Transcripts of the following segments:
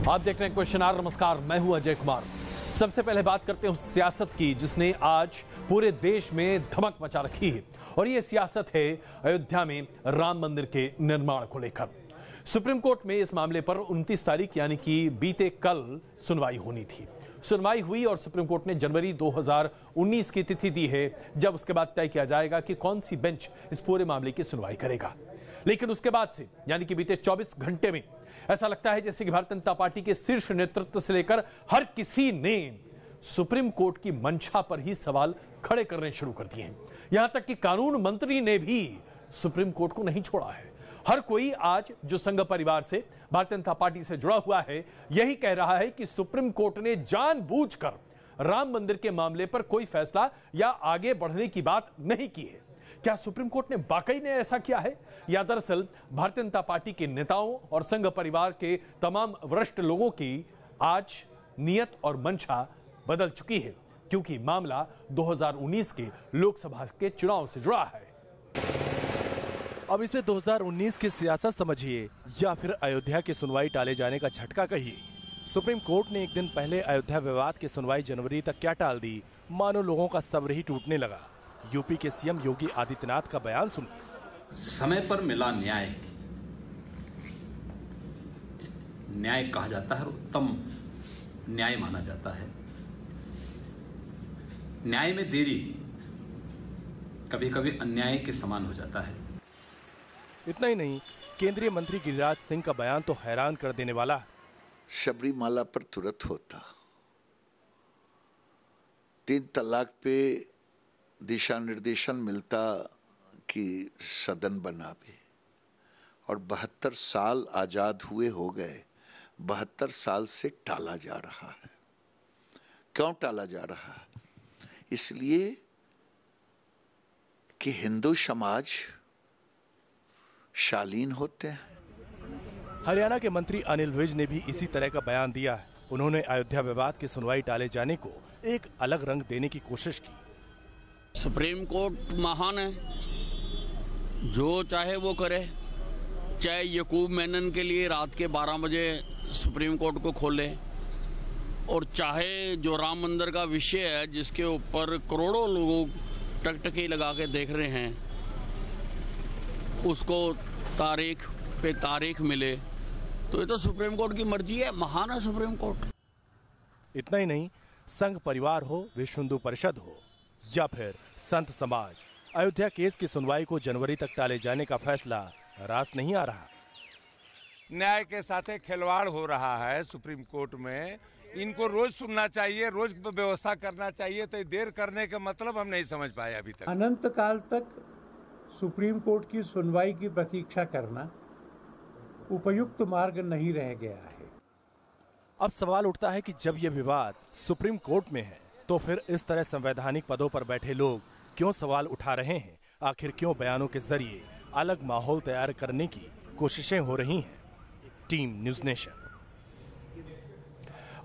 आप देख रहे हैं क्वेश्चन आवर। नमस्कार, मैं हूं अजय कुमार। सबसे पहले बात करते हैं उस सियासत की जिसने आज पूरे देश में धमक मचा रखी है, और ये सियासत है अयोध्या में राम मंदिर के निर्माण को लेकर। सुप्रीम कोर्ट में इस मामले पर 29 तारीख यानी कि बीते कल सुनवाई होनी थी। सुनवाई हुई और सुप्रीम कोर्ट ने जनवरी 2019 की तिथि दी है, जब उसके बाद तय किया जाएगा कि कौन सी बेंच इस पूरे मामले की सुनवाई करेगा। लेकिन उसके बाद से यानी कि बीते 24 घंटे में ऐसा लगता है जैसे कि भारतीय जनता पार्टी के शीर्ष नेतृत्व से लेकर हर किसी ने सुप्रीम कोर्ट की मंशा पर ही सवाल खड़े करने शुरू कर दिए हैं। यहां तक कि कानून मंत्री ने भी सुप्रीम कोर्ट को नहीं छोड़ा है। हर कोई आज जो संघ परिवार से भारतीय जनता पार्टी से जुड़ा हुआ है, यही कह रहा है कि सुप्रीम कोर्ट ने जानबूझकर राम मंदिर के मामले पर कोई फैसला या आगे बढ़ने की बात नहीं की है। क्या सुप्रीम कोर्ट ने वाकई ने ऐसा किया है, या दरअसल भारतीय जनता पार्टी के नेताओं और संघ परिवार के तमाम वरिष्ठ लोगों की आज नियत और मंशा बदल चुकी है, क्योंकि मामला 2019 के लोकसभा के चुनाव से जुड़ा है। अब इसे 2019 की सियासत समझिए या फिर अयोध्या की सुनवाई टाले जाने का झटका कहिए। सुप्रीम कोर्ट ने एक दिन पहले अयोध्या विवाद की सुनवाई जनवरी तक क्या टाल दी, मानो लोगों का सब्र ही टूटने लगा। यूपी के सीएम योगी आदित्यनाथ का बयान सुनिए। समय पर मिला न्याय, न्याय कहा जाता है, उत्तम न्याय माना जाता है। न्याय में देरी कभी कभी अन्याय के समान हो जाता है। इतना ही नहीं, केंद्रीय मंत्री गिरिराज सिंह का बयान तो हैरान कर देने वाला है। शबरीमाला पर तुरंत होता, 3 तलाक पे दिशा निर्देशन मिलता कि सदन बनावे, और 72 साल आजाद हुए हो गए, 72 साल से टाला जा रहा है। क्यों टाला जा रहा है? इसलिए कि हिंदू समाज शालीन होते हैं। हरियाणा के मंत्री अनिल विज ने भी इसी तरह का बयान दिया है। उन्होंने अयोध्या विवाद की सुनवाई टाले जाने को एक अलग रंग देने की कोशिश की। सुप्रीम कोर्ट महान है, जो चाहे वो करे। चाहे यकूब मेनन के लिए रात के 12 बजे सुप्रीम कोर्ट को खोले, और चाहे जो राम मंदिर का विषय है जिसके ऊपर करोड़ों लोग टकटकी लगा के देख रहे हैं, उसको तारीख पे तारीख मिले, तो ये तो सुप्रीम कोर्ट की मर्जी है। महान है सुप्रीम कोर्ट। इतना ही नहीं, संघ परिवार हो, विश्व हिंदू परिषद हो या फिर संत समाज, अयोध्या केस की सुनवाई को जनवरी तक टाले जाने का फैसला रास नहीं आ रहा। न्याय के साथ खिलवाड़ हो रहा है सुप्रीम कोर्ट में। इनको रोज सुनना चाहिए, रोज व्यवस्था करना चाहिए। तो देर करने का मतलब हम नहीं समझ पाए अभी तक। अनंत काल तक सुप्रीम कोर्ट की सुनवाई की प्रतीक्षा करना उपयुक्त मार्ग नहीं रह गया है। अब सवाल उठता है कि जब यह विवाद सुप्रीम कोर्ट में है, तो फिर इस तरह संवैधानिक पदों पर बैठे लोग क्यों सवाल उठा रहे हैं? आखिर क्यों बयानों के जरिए अलग माहौल तैयार करने की कोशिशें हो रही हैं? Team news nation.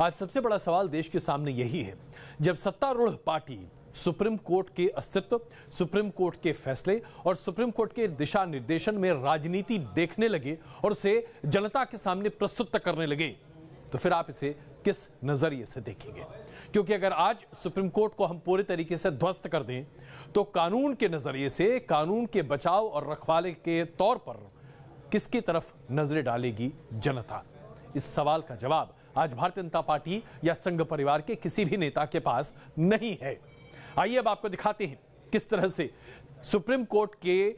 आज सबसे बड़ा सवाल देश के सामने यही है, जब सत्तारूढ़ पार्टी सुप्रीम कोर्ट के अस्तित्व, सुप्रीम कोर्ट के फैसले और सुप्रीम कोर्ट के दिशा निर्देशन में राजनीति देखने लगे और उसे जनता के सामने प्रस्तुत करने लगे, तो फिर आप इसे किस नजरिए से देखेंगे? क्योंकि अगर आज सुप्रीम कोर्ट को हम पूरे तरीके से ध्वस्त कर दें, तो कानून के नजरिए से, कानून के बचाव और रखवाले के तौर पर किसकी तरफ नजरें डालेगी जनता? इस सवाल का जवाब आज भारतीय जनता पार्टी या संघ परिवार के किसी भी नेता के पास नहीं है। आइए अब आपको दिखाते हैं किस तरह से सुप्रीम कोर्ट के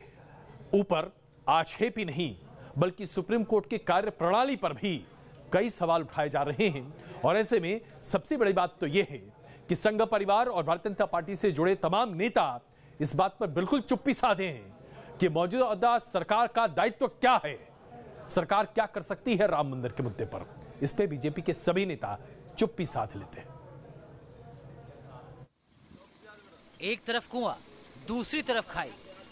ऊपर आक्षेप ही नहीं, बल्कि सुप्रीम कोर्ट की कार्य प्रणाली पर भी कई सवाल उठाए जा रहे हैं। और ऐसे में सबसे बड़ी बात तो यह है कि संघ परिवार और भारतीय जनता पार्टी से जुड़े तमाम नेता इस बात पर बिल्कुल चुप्पी साधे हैं कि मौजूदा सरकार का दायित्व क्या है, सरकार क्या कर सकती है राम मंदिर के मुद्दे पर। इस पे बीजेपी के सभी नेता चुप्पी साध लेते हैं। एक तरफ कुआं, दूसरी तरफ खाई।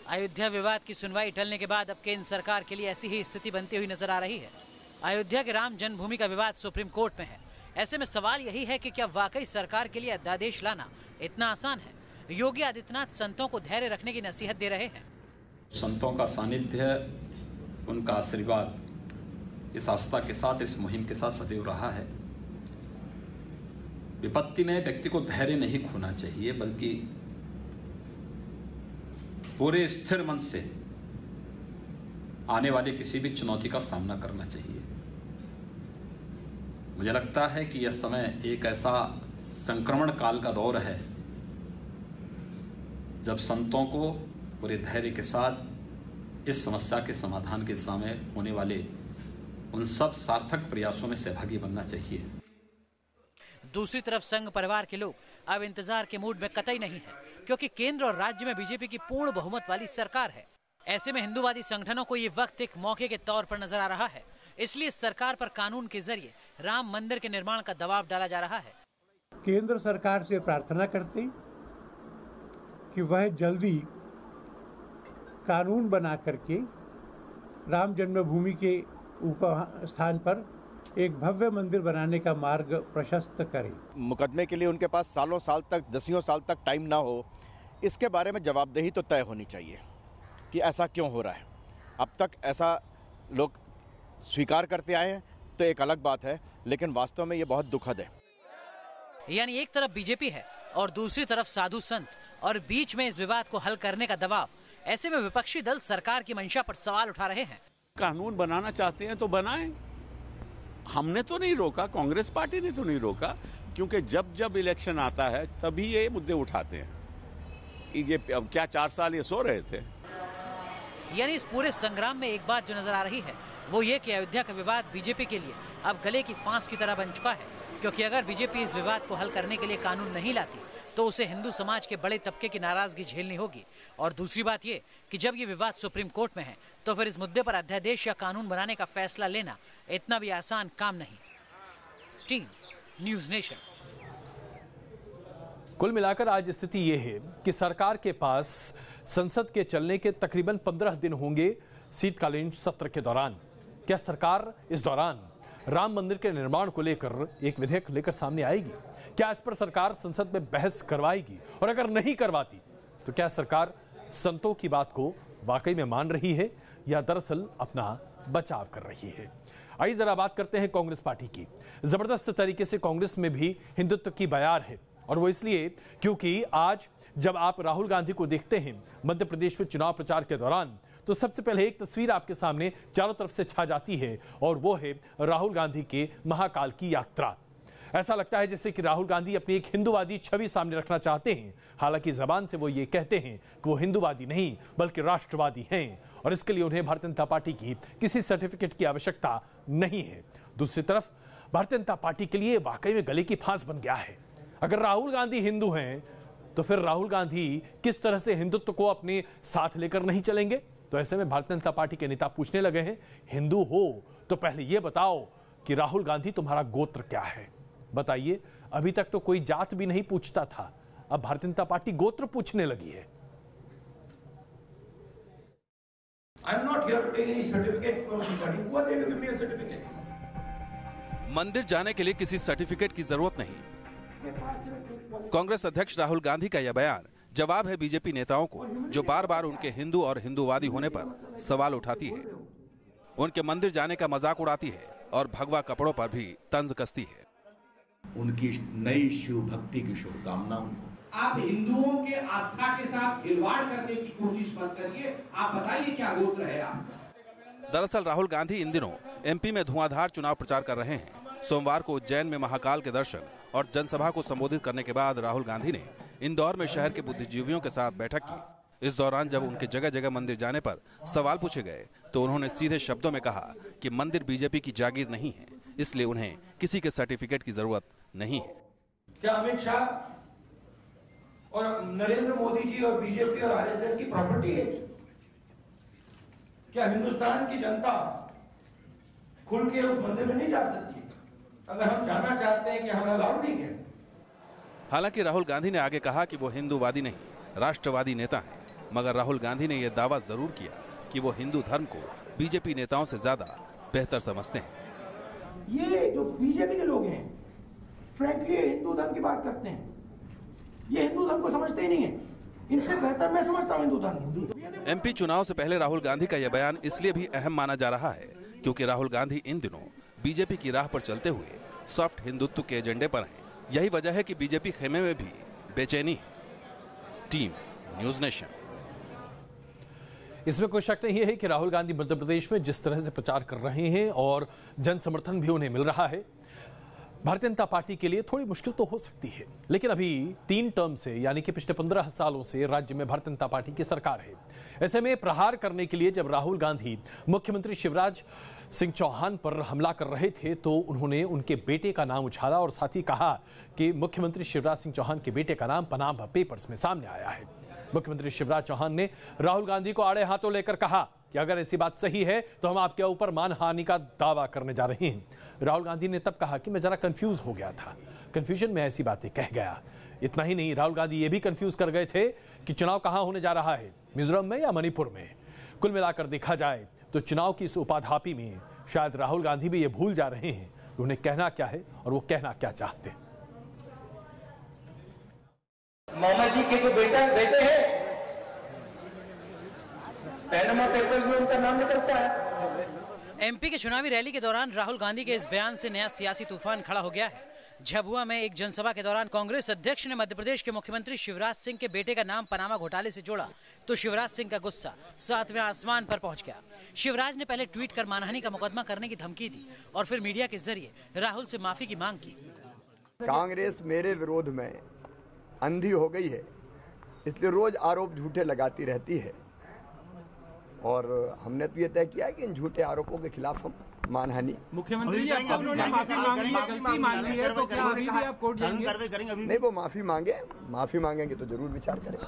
अयोध्या विवाद की सुनवाई टलने के बाद अब केंद्र सरकार के लिए ऐसी ही स्थिति बनती हुई नजर आ रही है। अयोध्या के राम जन्मभूमि का विवाद सुप्रीम कोर्ट में है। ऐसे में सवाल यही है कि क्या वाकई सरकार के लिए अध्यादेश लाना इतना आसान है? योगी आदित्यनाथ संतों को धैर्य रखने की नसीहत दे रहे हैं। संतों का सानिध्य, उनका आशीर्वाद इस आस्था के साथ, इस मुहिम के साथ सदैव रहा है। विपत्ति में व्यक्ति को धैर्य नहीं खोना चाहिए, बल्कि पूरे स्थिर मन से आने वाली किसी भी चुनौती का सामना करना चाहिए। मुझे लगता है कि यह समय एक ऐसा संक्रमण काल का दौर है जब संतों को पूरे धैर्य के साथ इस समस्या के समाधान के दिशा में होने वाले उन सब सार्थक प्रयासों में सहभागी बनना चाहिए। दूसरी तरफ संघ परिवार के लोग अब इंतजार के मूड में कतई नहीं है, क्योंकि केंद्र और राज्य में बीजेपी की पूर्ण बहुमत वाली सरकार है। ऐसे में हिंदूवादी संगठनों को ये वक्त एक मौके के तौर पर नजर आ रहा है, इसलिए सरकार पर कानून के जरिए राम मंदिर के निर्माण का दबाव डाला जा रहा है। केंद्र सरकार से प्रार्थना करते कि वह जल्दी कानून बना करके राम जन्मभूमि के स्थान पर एक भव्य मंदिर बनाने का मार्ग प्रशस्त करें। मुकदमे के लिए उनके पास सालों साल तक, दसियों साल तक टाइम ना हो, इसके बारे में जवाबदेही तो तय होनी चाहिए कि ऐसा क्यों हो रहा है। अब तक ऐसा लोग स्वीकार करते आए हैं तो एक अलग बात है, लेकिन वास्तव में ये बहुत दुखद है। यानी एक तरफ बीजेपी है और दूसरी तरफ साधु संत, और बीच में इस विवाद को हल करने का दबाव। ऐसे में विपक्षी दल सरकार की मंशा पर सवाल उठा रहे हैं। कानून बनाना चाहते हैं तो बनाएं, हमने तो नहीं रोका, कांग्रेस पार्टी ने तो नहीं रोका, क्योंकि जब जब इलेक्शन आता है तभी ये मुद्दे उठाते हैं। ये क्या 4 साल ये सो रहे थे? यानी इस पूरे संग्राम में एक बात जो नजर आ रही है वो ये कि अयोध्या का विवाद बीजेपी के लिए अब गले की फांस की तरह बन चुका है, क्योंकि अगर बीजेपी इस विवाद को हल करने के लिए कानून नहीं लाती तो उसे हिंदू समाज के बड़े तबके की नाराजगी झेलनी होगी। और दूसरी बात ये कि जब ये विवाद सुप्रीम कोर्ट में है तो फिर इस मुद्दे पर अध्यादेश या कानून बनाने का फैसला लेना इतना भी आसान काम नहीं। Team news nation. कुल मिलाकर आज स्थिति यह है कि सरकार के पास संसद के चलने के तकरीबन 15 दिन होंगे शीतकालीन सत्र के दौरान। क्या सरकार इस दौरान राम मंदिर के निर्माण को लेकर एक विधेयक लेकर सामने आएगी? क्या इस पर सरकार संसद में बहस करवाएगी? और अगर नहीं करवाती तो क्या सरकार संतों की बात को वाकई में मान रही है या दरअसल अपना बचाव कर रही है? आइए जरा बात करते हैं कांग्रेस पार्टी की। जबरदस्त तरीके से कांग्रेस में भी हिंदुत्व की बयार है, और वो इसलिए क्योंकि आज जब आप राहुल गांधी को देखते हैं मध्य प्रदेश में चुनाव प्रचार के दौरान, तो सबसे पहले एक तस्वीर आपके सामने चारों तरफ से छा जाती है, और वो है राहुल गांधी के महाकाल की यात्रा। ऐसा लगता है जैसे कि राहुल गांधी अपनी एक हिंदूवादी छवि सामने रखना चाहते हैं। हालांकि जबान से वो ये कहते हैं कि वो हिंदूवादी नहीं बल्कि राष्ट्रवादी हैं, और इसके लिए उन्हें भारतीय जनता पार्टी की किसी सर्टिफिकेट की आवश्यकता नहीं है। दूसरी तरफ भारतीय जनता पार्टी के लिए वाकई में गले की फांस बन गया है। अगर राहुल गांधी हिंदू हैं तो फिर राहुल गांधी किस तरह से हिंदुत्व को अपने साथ लेकर नहीं चलेंगे? तो ऐसे में भारतीय जनता पार्टी के नेता पूछने लगे हैं, हिंदू हो तो पहले यह बताओ कि राहुल गांधी तुम्हारा गोत्र क्या है? बताइए, अभी तक तो कोई जात भी नहीं पूछता था, अब भारतीय जनता पार्टी गोत्र पूछने लगी है। मंदिर जाने के लिए किसी सर्टिफिकेट की जरूरत नहीं। कांग्रेस अध्यक्ष राहुल गांधी का यह बयान जवाब है बीजेपी नेताओं को, जो बार बार उनके हिंदू और हिंदूवादी होने पर सवाल उठाती है, उनके मंदिर जाने का मजाक उड़ाती है और भगवा कपड़ों पर भी तंज कसती है। उनकी नई शिव भक्ति की शुभकामनाओं। आप हिंदुओं के आस्था के साथ खिलवाड़ करने की कोशिश मत करिए। आप बताइए क्या गोत्र है आप? दरअसल राहुल गांधी इन दिनों एमपी में धुआंधार चुनाव प्रचार कर रहे हैं। सोमवार को उज्जैन में महाकाल के दर्शन और जनसभा को संबोधित करने के बाद राहुल गांधी ने इंदौर में शहर के बुद्धिजीवियों के साथ बैठक की। इस दौरान जब उनके जगह जगह मंदिर जाने पर सवाल पूछे गए तो उन्होंने सीधे शब्दों में कहा कि मंदिर बीजेपी की जागीर नहीं है, इसलिए उन्हें किसी के सर्टिफिकेट की जरूरत नहीं है। क्या अमित शाह और नरेंद्र मोदी जी और बीजेपी और आरएसएस की प्रॉपर्टी है? क्या हिंदुस्तान की जनता खुल के उस मंदिर में नहीं जा सकती? अगर हम जाना चाहते हैं कि हमें अलाउड नहीं है। हालांकि राहुल गांधी ने आगे कहा कि वो हिंदूवादी नहीं, राष्ट्रवादी नेता हैं, मगर राहुल गांधी ने यह दावा जरूर किया कि वो हिंदू धर्म को बीजेपी नेताओं से ज्यादा बेहतर समझते हैं। ये जो बीजेपी के लोग हैं, फ्रैंकली हिंदू धर्म की बात करते हैं, ये हिंदू धर्म को समझते ही नहीं है। इनसे बेहतर मैं समझता हूँ हिंदू धर्म। एमपी चुनाव से पहले राहुल गांधी का यह बयान इसलिए भी अहम माना जा रहा है क्योंकि राहुल गांधी इन दिनों बीजेपी की राह पर चलते हुए सॉफ्ट हिंदुत्व के एजेंडे पर हैं। यही वजह है कि बीजेपी खेमे में भी बेचैनी है। Team news nation. इसमें कोई शक नहीं है कि राहुल गांधी मध्य प्रदेश में जिस तरह से प्रचार कर रहे हैं और जन समर्थन भी उन्हें मिल रहा है, भारतीय जनता पार्टी के लिए थोड़ी मुश्किल तो हो सकती है। लेकिन अभी 3 टर्म से यानी कि पिछले 15 सालों से राज्य में भारतीय जनता पार्टी की सरकार है। ऐसे में प्रहार करने के लिए जब राहुल गांधी मुख्यमंत्री शिवराज सिंह चौहान पर हमला कर रहे थे तो उन्होंने उनके बेटे का नाम उछाला और साथ ही कहा कि मुख्यमंत्री शिवराज सिंह चौहान के बेटे का नाम पनामा पेपर्स में सामने आया है। मुख्यमंत्री शिवराज चौहान ने राहुल गांधी को आड़े हाथों लेकर कहा कि अगर ऐसी बात सही है तो हम आपके ऊपर मानहानि का दावा करने जा रहे हैं। राहुल गांधी ने तब कहा कि मैं जरा कंफ्यूज हो गया था, कंफ्यूजन में ऐसी बातें कह गया। इतना ही नहीं, राहुल गांधी ये भी कंफ्यूज कर गए थे कि चुनाव कहां होने जा रहा है, मिजोरम में या मणिपुर में। कुल मिलाकर देखा जाए तो चुनाव की इस उपाधापी में शायद राहुल गांधी भी ये भूल जा रहे हैं कि उन्हें कहना क्या है और वो कहना क्या चाहते हैं। मामा जी के जो बेटे हैं, पैनामा पेपर्स में उनका नाम निकलता है। एमपी के चुनावी रैली के दौरान राहुल गांधी के इस बयान से नया सियासी तूफान खड़ा हो गया है। झाबुआ में एक जनसभा के दौरान कांग्रेस अध्यक्ष ने मध्य प्रदेश के मुख्यमंत्री शिवराज सिंह के बेटे का नाम पनामा घोटाले से जोड़ा तो शिवराज सिंह का गुस्सा 7वें आसमान पर पहुंच गया। शिवराज ने पहले ट्वीट कर मानहानि का मुकदमा करने की धमकी दी और फिर मीडिया के जरिए राहुल से माफी की मांग की। कांग्रेस मेरे विरोध में अंधी हो गई है, इसलिए रोज आरोप झूठे लगाती रहती है और हमने तो ये तय किया है कि इन झूठे आरोपों के खिलाफ हम मानहानि। मुख्यमंत्री जी, उन्होंने माफी मांगी है, गलती मान ली है, तो क्या अभी भी आप कोर्ट जाएंगे? नहीं, वो माफी मांगेंगे तो जरूर विचार करेंगे।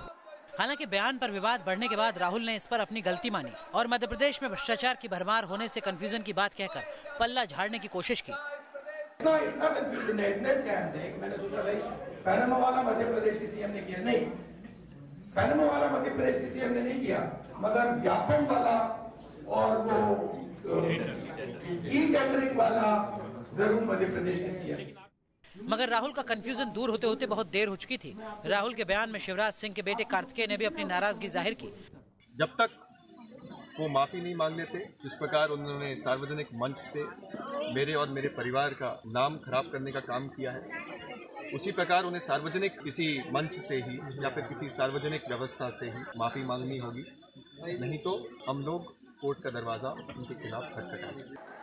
हालांकि बयान पर विवाद बढ़ने के बाद राहुल ने इस पर अपनी गलती मानी और मध्य प्रदेश में भ्रष्टाचार की भरमार होने से कंफ्यूजन की बात कहकर पल्ला झाड़ने की कोशिश की। इतना कंफ्यूजन है, इतने स्कैम्स हैं कि मैंने सोचा भाई पैनामा वाला मध्य प्रदेश के सीएम ने किया। नहीं, पैनामा वाला मध्य प्रदेश के सीएम ने नहीं किया, मगर व्यापम वाला और वो ई टेंडरिंग वाला जरूर मध्य प्रदेश के सीएम। मगर राहुल का कंफ्यूजन दूर होते होते बहुत देर हो चुकी थी। राहुल के बयान में शिवराज सिंह के बेटे कार्तिकेय ने भी अपनी नाराजगी जाहिर की। जब तक वो माफी नहीं मांग लेते, जिस प्रकार उन्होंने सार्वजनिक मंच से मेरे और मेरे परिवार का नाम खराब करने का काम किया है, उसी प्रकार उन्हें सार्वजनिक किसी मंच से ही या फिर किसी सार्वजनिक व्यवस्था से ही माफी मांगनी होगी, नहीं तो हम लोग कोर्ट का दरवाजा उनके खिलाफ खटखटाएंगे।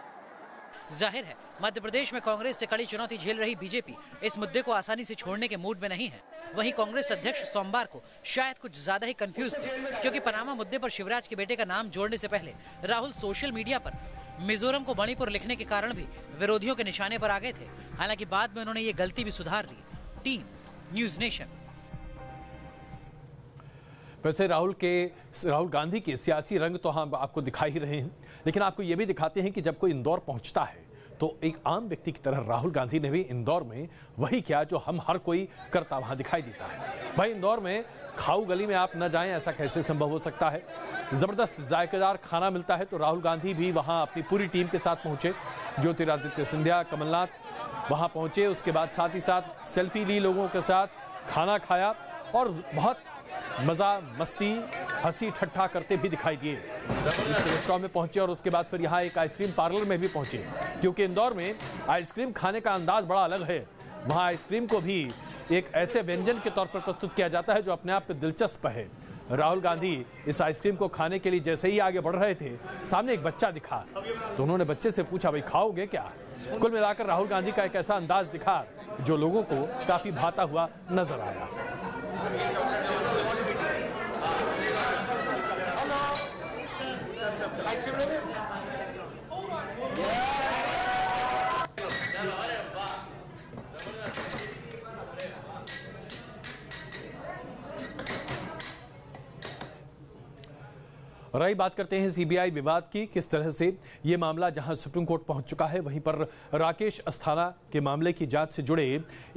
जाहिर है मध्य प्रदेश में कांग्रेस से कड़ी चुनौती झेल रही बीजेपी इस मुद्दे को आसानी से छोड़ने के मूड में नहीं है। वहीं कांग्रेस अध्यक्ष सोमवार को शायद कुछ ज्यादा ही कंफ्यूज थे, क्योंकि पनामा मुद्दे पर शिवराज के बेटे का नाम जोड़ने से पहले राहुल सोशल मीडिया पर मिजोरम को मणिपुर लिखने के कारण भी विरोधियों के निशाने पर आ गए थे। हालांकि बाद में उन्होंने ये गलती भी सुधार ली। Team news nation. वैसे राहुल गांधी के सियासी रंग तो हम आपको दिखा ही रहे हैं, लेकिन आपको ये भी दिखाते हैं कि जब कोई इंदौर पहुंचता है तो एक आम व्यक्ति की तरह राहुल गांधी ने भी इंदौर में वही किया जो हम हर कोई करता वहां दिखाई देता है। भाई, इंदौर में खाऊ गली में आप न जाएं, ऐसा कैसे संभव हो सकता है? जबरदस्त जायकेदार खाना मिलता है तो राहुल गांधी भी वहां अपनी पूरी टीम के साथ पहुंचे। ज्योतिरादित्य सिंधिया, कमलनाथ वहां पहुंचे। उसके बाद साथ ही साथ सेल्फी ली लोगों के साथ, खाना खाया और बहुत मजा मस्ती हंसी ठट्ठा करते भी दिखाई दिए। इस रेस्टोरेंट में पहुंचे और उसके बाद फिर यहाँ एक आइसक्रीम पार्लर में भी पहुंचे, क्योंकि इंदौर में आइसक्रीम खाने का अंदाज बड़ा अलग है। वहाँ आइसक्रीम को भी एक ऐसे व्यंजन के तौर पर प्रस्तुत किया जाता है जो अपने आप में दिलचस्प है। राहुल गांधी इस आइसक्रीम को खाने के लिए जैसे ही आगे बढ़ रहे थे, सामने एक बच्चा दिखा तो उन्होंने बच्चे से पूछा, भाई खाओगे क्या? कुल मिलाकर राहुल गांधी का एक ऐसा अंदाज दिखा जो लोगों को काफी भाता हुआ नजर आया। रही बात करते हैं सीबीआई विवाद की, किस तरह से ये मामला जहां सुप्रीम कोर्ट पहुंच चुका है, वहीं पर राकेश अस्थाना के मामले की जांच से जुड़े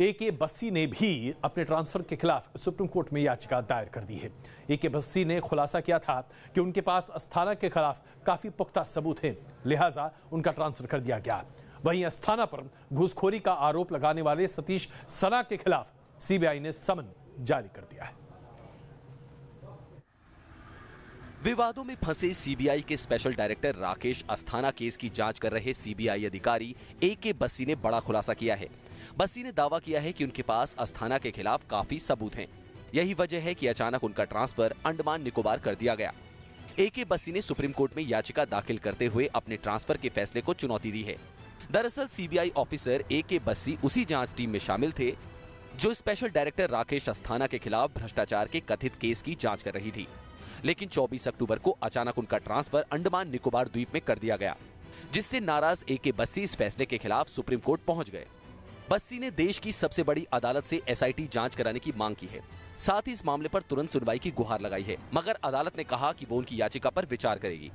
ए.के. बस्सी ने भी अपने ट्रांसफर के खिलाफ सुप्रीम कोर्ट में याचिका दायर कर दी है। ए.के. बस्सी ने खुलासा किया था कि उनके पास अस्थाना के खिलाफ काफी पुख्ता सबूत हैं, लिहाजा उनका ट्रांसफर कर दिया गया। वहीं अस्थाना पर घूसखोरी का आरोप लगाने वाले सतीश सना के खिलाफ सीबीआई ने समन जारी कर दिया है। विवादों में फंसे सीबीआई के special director Rakesh Asthana case की जांच कर रहे सीबीआई अधिकारी AK बस्सी ने बड़ा खुलासा किया है। बस्सी ने दावा किया है कि उनके पास अस्थाना के खिलाफ काफी सबूत हैं। यही वजह है कि अचानक उनका ट्रांसफर अंडमान निकोबार कर दिया गया। AK बस्सी ने सुप्रीम कोर्ट में याचिका दाखिल करते हुए अपने ट्रांसफर के फैसले को चुनौती दी है। दरअसल सीबीआई ऑफिसर AK बस्सी उसी जांच टीम में शामिल थे जो स्पेशल डायरेक्टर राकेश अस्थाना के खिलाफ भ्रष्टाचार के कथित केस की जांच कर रही थी। लेकिन 24 अक्टूबर को अचानक उनका ट्रांसफर अंडमान निकोबार द्वीप में कर दिया गया, जिससे नाराज AK बस्सी इस फैसले के खिलाफ सुप्रीम कोर्ट पहुंच गए। बस्सी ने देश की सबसे बड़ी अदालत से SIT जांच कराने की मांग की है। साथ ही इस मामले पर तुरंत सुनवाई की गुहार लगाई है, मगर अदालत ने कहा कि वो उनकी याचिका पर विचार करेगी।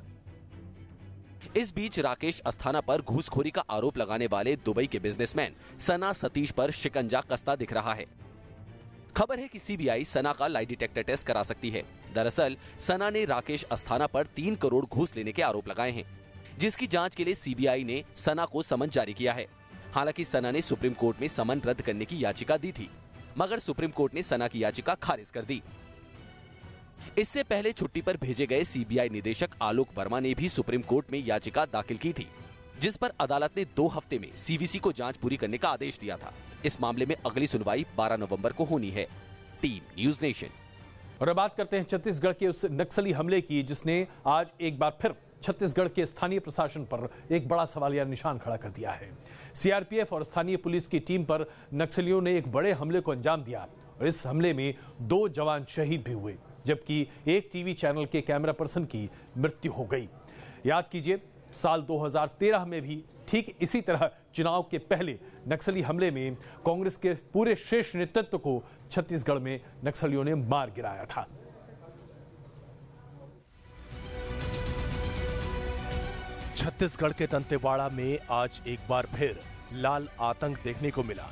इस बीच राकेश अस्थाना पर घूसखोरी का आरोप लगाने वाले दुबई के बिजनेसमैन सना सतीश पर शिकंजा कसता दिख रहा है। खबर है कि सीबीआई सना का लाई डिटेक्टर टेस्ट करा सकती है। दरअसल सना ने राकेश अस्थाना पर 3 करोड़ घूस लेने के आरोप लगाए हैं, जिसकी जांच के लिए सीबीआई ने सना को समन जारी किया है। हालांकि सना ने सुप्रीम कोर्ट में समन रद्द करने की याचिका दी थी, मगर सुप्रीम कोर्ट ने सना की याचिका खारिज कर दी। इससे पहले छुट्टी पर भेजे गए सीबीआई निदेशक आलोक वर्मा ने भी सुप्रीम कोर्ट में याचिका दाखिल की थी, जिस पर अदालत ने 2 हफ्ते में सीवीसी को जांच पूरी करने का आदेश दिया था। इस मामले में अगली सुनवाई 12 नवंबर को होनी है। Team news nation. और अब बात करते हैं छत्तीसगढ़ के उस नक्सली हमले की जिसने आज एक बार फिर छत्तीसगढ़ के स्थानीय प्रशासन पर एक बड़ा सवालिया निशान खड़ा कर दिया है। सीआरपीएफ और स्थानीय पुलिस की टीम पर नक्सलियों ने एक बड़े हमले को अंजाम दिया और इस हमले में 2 जवान शहीद भी हुए, जबकि एक टीवी चैनल के कैमरा पर्सन की मृत्यु हो गई। याद कीजिए, साल 2013 में भी ठीक इसी तरह चुनाव के पहले नक्सली हमले में कांग्रेस के पूरे शीर्ष नेतृत्व को छत्तीसगढ़ में नक्सलियों ने मार गिराया था। छत्तीसगढ़ के दंतेवाड़ा में आज एक बार फिर लाल आतंक देखने को मिला।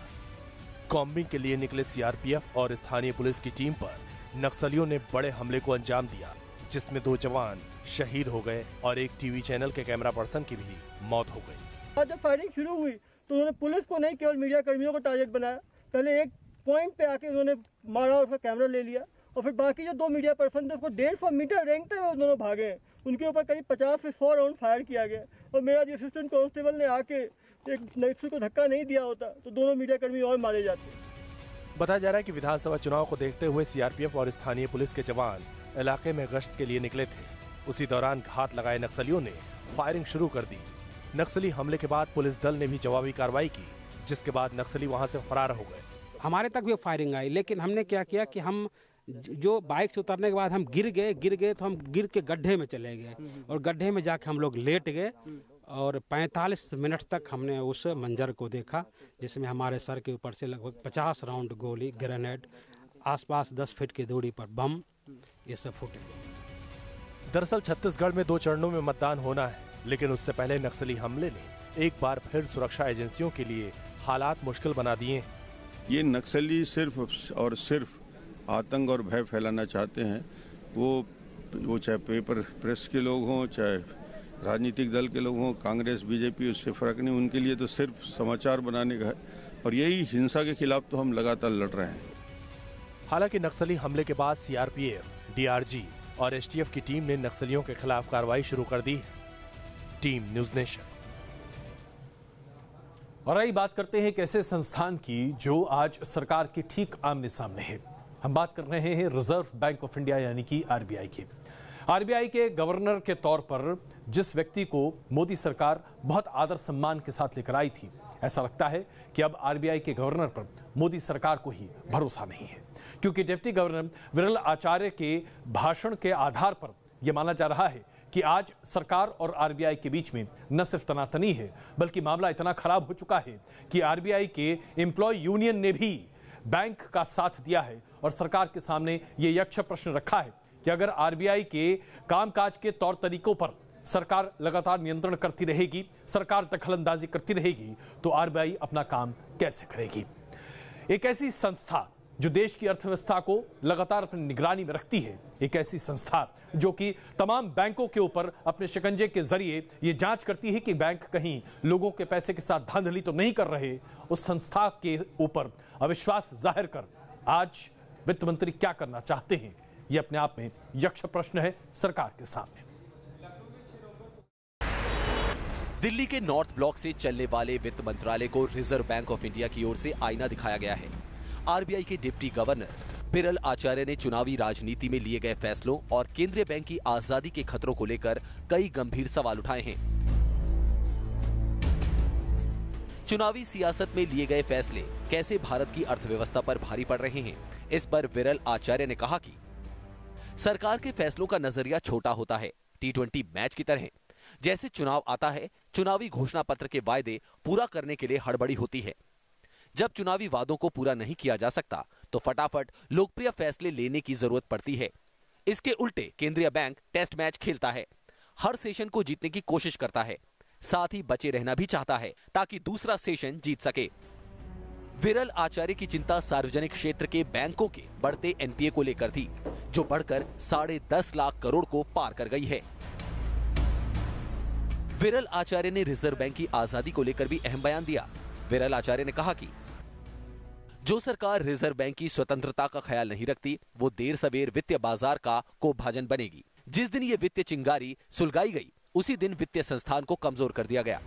कॉम्बिंग के लिए निकले सीआरपीएफ और स्थानीय पुलिस की टीम पर नक्सलियों ने बड़े हमले को अंजाम दिया, जिसमें 2 जवान शहीद हो गए और एक टीवी चैनल के कैमरा पर्सन की भी मौत हो गई। जब फायरिंग शुरू हुई तो उन्होंने पुलिस को नहीं, केवल मीडिया कर्मियों को टारगेट बनाया। पहले एक पॉइंट पे आके उन्होंने मारा और उसका कैमरा ले लिया, और फिर बाकी जो 2 मीडिया पर्सन थे उसको 150 मीटर रेंगते हुए दोनों भागे। उनके ऊपर करीब 50 से 100 राउंड फायर किया गया, और मेरा जो असिस्टेंट कांस्टेबल ने आके एक नक्सली को धक्का नहीं दिया होता तो दोनों मीडिया कर्मी और मारे जाते। बताया जा रहा है कि विधानसभा चुनाव को देखते हुए सीआरपीएफ और स्थानीय पुलिस के जवान इलाके में गश्त के लिए निकले थे। उसी दौरान घात लगाए नक्सलियों ने फायरिंग शुरू कर दी। नक्सली हमले के बाद पुलिस दल ने भी जवाबी कार्रवाई की, जिसके बाद नक्सली वहां से फरार हो गए। हमारे तक भी फायरिंग आई, लेकिन हमने क्या किया कि हम जो बाइक से उतरने के बाद हम गिर गए तो हम गिर के गड्ढे में चले गए, और गड्ढे में जाके हम लोग लेट गए और 45 मिनट तक हमने उस मंजर को देखा, जिसमें हमारे सर के ऊपर से लगभग 50 राउंड गोली, ग्रेनेड, आसपास 10 फीट की दूरी पर बम, ये सब फूटे। दरअसल छत्तीसगढ़ में 2 चरणों में मतदान होना है, लेकिन उससे पहले नक्सली हमले ने एक बार फिर सुरक्षा एजेंसियों के लिए हालात मुश्किल बना दिए। ये नक्सली सिर्फ और सिर्फ आतंक और भय फैलाना चाहते हैं। वो चाहे पेपर प्रेस के लोग हों, चाहे राजनीतिक दल के लोग हों, कांग्रेस बीजेपी, उससे फर्क नहीं। उनके लिए तो सिर्फ समाचार बनाने का है, और यही हिंसा के खिलाफ तो हम लगातार लड़ रहे हैं। हालांकि नक्सली हमले के बाद सीआरपीएफ, डीआरजी और एसटीएफ की टीम ने नक्सलियों के खिलाफ कार्रवाई शुरू कर दी। Team news nation. और आइए बात करते हैं एक ऐसे संस्थान की जो आज सरकार के ठीक आमने सामने है। हम बात कर रहे हैं रिजर्व बैंक ऑफ इंडिया यानी कि आरबीआई की। आरबीआई के गवर्नर के तौर पर जिस व्यक्ति को मोदी सरकार बहुत आदर सम्मान के साथ लेकर आई थी, ऐसा लगता है कि अब आरबीआई के गवर्नर पर मोदी सरकार को ही भरोसा नहीं है, क्योंकि डिप्टी गवर्नर विरल आचार्य के भाषण के आधार पर यह माना जा रहा है कि आज सरकार और आरबीआई के बीच में न सिर्फ तनातनी है, बल्कि मामला इतना खराब हो चुका है कि आरबीआई के एम्प्लॉय यूनियन ने भी बैंक का साथ दिया है और सरकार के सामने ये यक्ष प्रश्न रखा है कि अगर आरबीआई के कामकाज के तौर तरीकों पर सरकार लगातार नियंत्रण करती रहेगी, सरकार दखलंदाजी करती रहेगी, तो आरबीआई अपना काम कैसे करेगी। एक ऐसी संस्था जो देश की अर्थव्यवस्था को लगातार अपनी निगरानी में रखती है, एक ऐसी संस्था जो कि तमाम बैंकों के ऊपर अपने शिकंजे के जरिए ये जांच करती है कि बैंक कहीं लोगों के पैसे के साथ धांधली तो नहीं कर रहे, उस संस्था के ऊपर अविश्वास जाहिर कर आज वित्त मंत्री क्या करना चाहते हैं, यह अपने आप में यक्ष प्रश्न है सरकार के सामने। दिल्ली के नॉर्थ ब्लॉक से चलने वाले वित्त मंत्रालय को रिजर्व बैंक ऑफ इंडिया की ओर से आईना दिखाया गया है। आरबीआई के डिप्टी गवर्नर बिरल आचार्य ने चुनावी राजनीति में लिए गए फैसलों और केंद्रीय बैंक की आजादी के खतरों को लेकर कई गंभीर सवाल उठाए हैं। चुनावी सियासत में लिए गए फैसले कैसे भारत की अर्थव्यवस्था पर भारी पड़ रहे हैं, इस पर बिरल आचार्य ने कहा कि सरकार के फैसलों का नजरिया छोटा होता है, T20 मैच की तरह। जैसे चुनाव आता है, चुनावी घोषणा पत्र के वायदे पूरा करने के लिए हड़बड़ी होती है। जब चुनावी वादों को पूरा नहीं किया जा सकता तो फटाफट लोकप्रिय फैसले लेने की जरूरत पड़ती है। इसके उल्टे केंद्रीय बैंक टेस्ट मैच खेलता है, हर सेशन को जीतने की कोशिश करता है, साथ ही बचे रहना भी चाहता है ताकि दूसरा सेशन जीत सके। विरल आचार्य की चिंता सार्वजनिक क्षेत्र के बैंकों के बढ़ते एनपीए को लेकर थी, जो बढ़कर 10.5 लाख करोड़ को पार कर गई है। विरल आचार्य ने रिजर्व बैंक की आजादी को लेकर भी अहम बयान दिया। विरल आचार्य ने कहा कि जो सरकार रिजर्व बैंक की स्वतंत्रता का ख्याल नहीं रखती, वो देर सवेर वित्तीय बाजार का कोपभाजन बनेगी। जिस दिन ये वित्तीय चिंगारी सुलगाई गई, उसी दिन वित्तीय संस्थान को कमजोर कर दिया गया।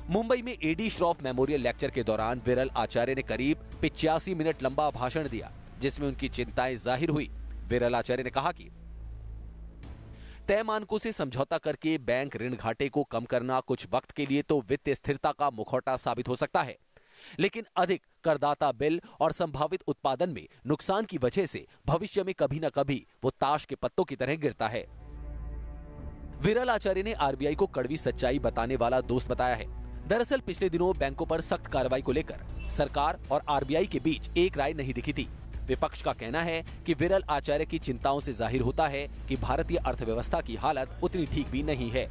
मुंबई में एडी श्रॉफ मेमोरियल लेक्चर के दौरान विरल आचार्य ने करीब 85 मिनट लंबा भाषण दिया, जिसमें उनकी चिंताएं जाहिर हुई। विरल आचार्य ने कहा कि तय मानकों से समझौता करके बैंक ऋण घाटे को कम करना कुछ वक्त के लिए तो वित्तीय स्थिरता का मुखौटा साबित हो सकता है, लेकिन अधिक करदाता बिल और संभावित उत्पादन में नुकसान की वजह से भविष्य में कभी न कभी वो ताश के पत्तों की तरह गिरता है। विरल आचार्य ने आरबीआई को कड़वी सच्चाई बताने वाला दोस्त बताया है। दरअसल पिछले दिनों बैंकों पर सख्त कार्रवाई को लेकर सरकार और आरबीआई के बीच एक राय नहीं दिखी थी। विपक्ष का कहना है कि विरल आचार्य की चिंताओं से जाहिर होता है कि भारतीय अर्थव्यवस्था की हालत उतनी ठीक भी नहीं है।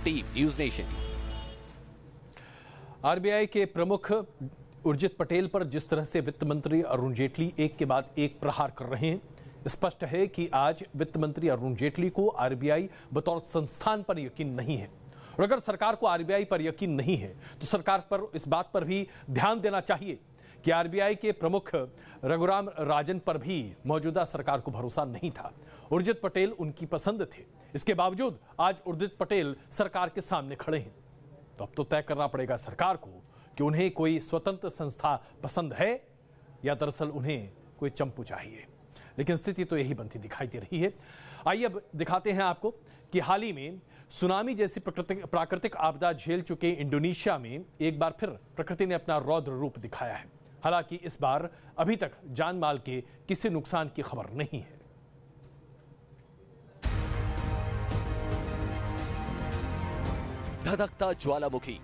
Team news nation. आरबीआई के प्रमुख उर्जित पटेल पर जिस तरह से वित्त मंत्री अरुण जेटली एक के बाद एक प्रहार कर रहे हैं, स्पष्ट है कि आज वित्त मंत्री अरुण जेटली को आरबीआई बतौर संस्थान पर यकीन नहीं है। और अगर सरकार को आरबीआई पर यकीन नहीं है तो सरकार पर इस बात पर भी ध्यान देना चाहिए कि आरबीआई के प्रमुख रघुराम राजन पर भी मौजूदा सरकार को भरोसा नहीं था। उर्जित पटेल उनकी पसंद थे, इसके बावजूद आज उर्जित पटेल सरकार के सामने खड़े हैं। तो अब तो तय करना पड़ेगा सरकार को कि उन्हें कोई स्वतंत्र संस्था पसंद है या दरअसल उन्हें कोई चंपू चाहिए। लेकिन स्थिति तो यही बनती दिखाई दे रही है। आइए अब दिखाते हैं आपको कि हाल ही में सुनामी जैसी प्राकृतिक आपदा झेल चुके इंडोनेशिया में एक बार फिर प्रकृति ने अपना रौद्र रूप दिखाया है। हालांकि इस बार अभी तक जान माल के किसी नुकसान की खबर नहीं है। धधकता ज्वालामुखी,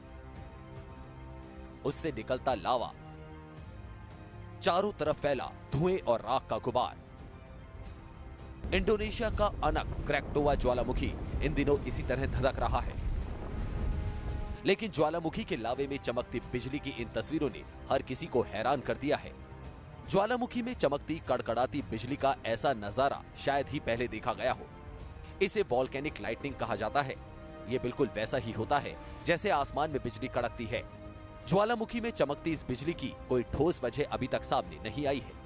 उससे निकलता लावा, चारों तरफ फैला धुएं और राख का गुबार। इंडोनेशिया का अनक क्रैकटोवा ज्वालामुखी इन दिनों इसी तरह धधक रहा है। लेकिन ज्वालामुखी के लावे में चमकती बिजली की इन तस्वीरों ने हर किसी को हैरान कर दिया है। ज्वालामुखी में चमकती कड़कड़ाती बिजली का ऐसा नजारा शायद ही पहले देखा गया हो। इसे वॉल्केनिक लाइटनिंग कहा जाता है। ये बिल्कुल वैसा ही होता है जैसे आसमान में बिजली कड़कती है। ज्वालामुखी में चमकती इस बिजली की कोई ठोस वजह अभी तक सामने नहीं आई है।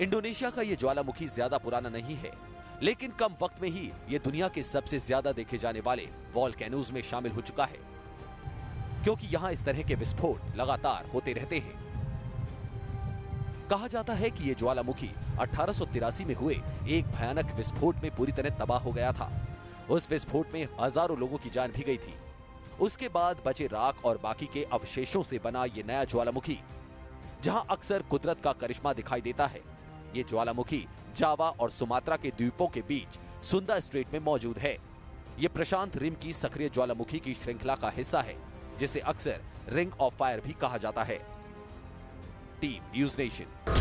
इंडोनेशिया का ये ज्वालामुखी ज्यादा पुराना नहीं है, लेकिन कम वक्त में ही ये दुनिया के सबसे ज्यादा देखे जाने वाले वॉल्केनोज में शामिल हो चुका है, क्योंकि यहाँ इस तरह के विस्फोट लगातार होते रहते हैं। कहा जाता है कि ये ज्वालामुखी 1883 में हुए एक भयानक विस्फोट में पूरी तरह तबाह हो गया था। उस विस्फोट में हजारों लोगों की जान भी गई थी। उसके बाद बचे राख और बाकी के अवशेषों से बना ये नया ज्वालामुखी, जहां अक्सर कुदरत का करिश्मा दिखाई देता है। ये ज्वालामुखी जावा और सुमात्रा के द्वीपों के बीच सुंदा स्ट्रेट में मौजूद है। ये प्रशांत रिम की सक्रिय ज्वालामुखी की श्रृंखला का हिस्सा है, जिसे अक्सर रिंग ऑफ फायर भी कहा जाता है। Team news nation.